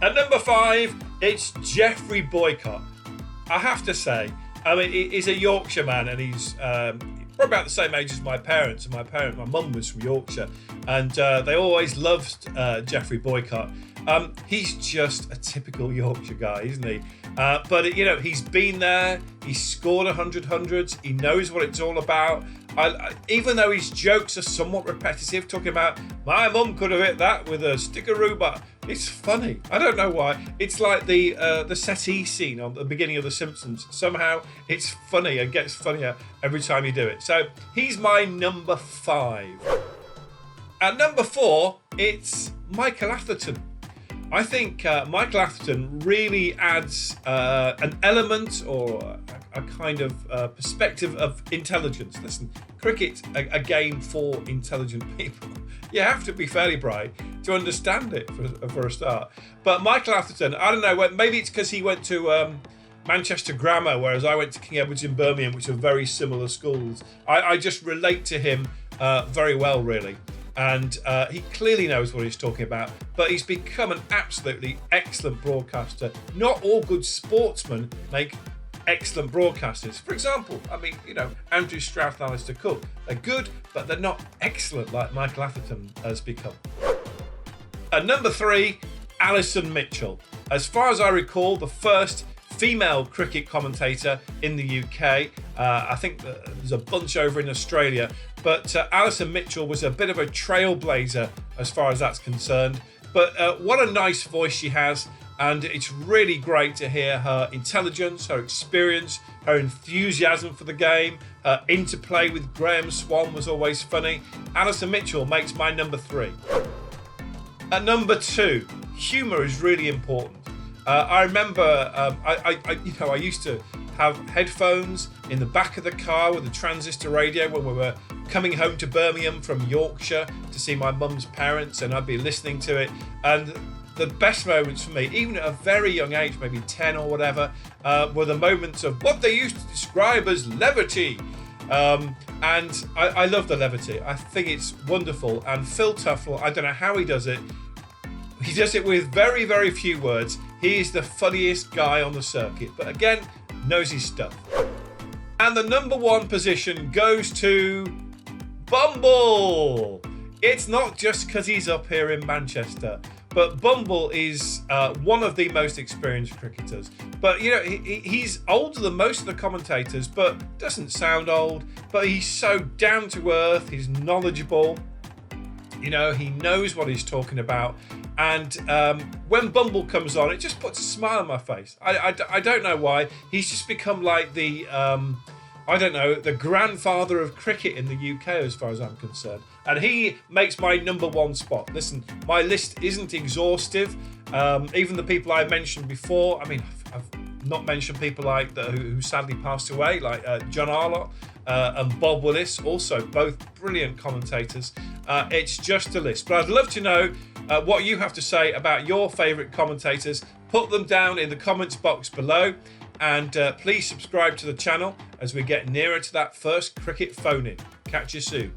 At number 5, it's Geoffrey Boycott. I have to say, I mean, he's a Yorkshire man, and he's probably about the same age as my parents. And my mum was from Yorkshire, and they always loved Geoffrey Boycott. He's just a typical Yorkshire guy, isn't he? But you know, he's been there. He's scored 100 hundreds. He knows what it's all about. Even though his jokes are somewhat repetitive, talking about my mum could have hit that with a stick of rhubarb, it's funny. I don't know why. It's like the settee scene on the beginning of The Simpsons. Somehow it's funny and gets funnier every time you do it. So he's my number 5. At number 4, it's Michael Atherton. I think Michael Atherton really adds an element or a kind of perspective of intelligence. Listen, cricket's a game for intelligent people. You have to be fairly bright to understand it for a start. But Michael Atherton, I don't know, maybe it's because he went to Manchester Grammar, whereas I went to King Edward's in Birmingham, which are very similar schools. I just relate to him very well, really. And he clearly knows what he's talking about, but he's become an absolutely excellent broadcaster. Not all good sportsmen make excellent broadcasters. For example, I mean, you know, Andrew Stroud and Alistair Cook. They're good, but they're not excellent like Michael Atherton has become. At number 3, Alison Mitchell. As far as I recall, the first female cricket commentator in the UK. I think there's a bunch over in Australia, but Alison Mitchell was a bit of a trailblazer as far as that's concerned. But what a nice voice she has, and it's really great to hear her intelligence, her experience, her enthusiasm for the game. Her interplay with Graham Swan was always funny. Alison Mitchell makes my number 3. At number 2, humour is really important. I remember I used to have headphones in the back of the car with a transistor radio when we were coming home to Birmingham from Yorkshire to see my mum's parents, and I'd be listening to it. And the best moments for me, even at a very young age, maybe 10 or whatever, were the moments of what they used to describe as levity. And I love the levity. I think it's wonderful. And Phil Tufnell, I don't know how he does it. He does it with very, very few words. He is the funniest guy on the circuit, but again, knows his stuff. And the number 1 position goes to Bumble. It's not just because he's up here in Manchester, but Bumble is one of the most experienced cricketers. But, you know, he's older than most of the commentators, but doesn't sound old. But he's so down to earth, he's knowledgeable. You know, he knows what he's talking about. And when Bumble comes on, it just puts a smile on my face. I don't know why. He's just become like the, the grandfather of cricket in the UK as far as I'm concerned. And he makes my number 1 spot. Listen, my list isn't exhaustive. Even the people I mentioned before, I mean, I've not mentioned people like who sadly passed away, like John Arlott and Bob Willis, also both brilliant commentators. It's just a list. But I'd love to know what you have to say about your favourite commentators. Put them down in the comments box below, and please subscribe to the channel as we get nearer to that first cricket phone-in. Catch you soon.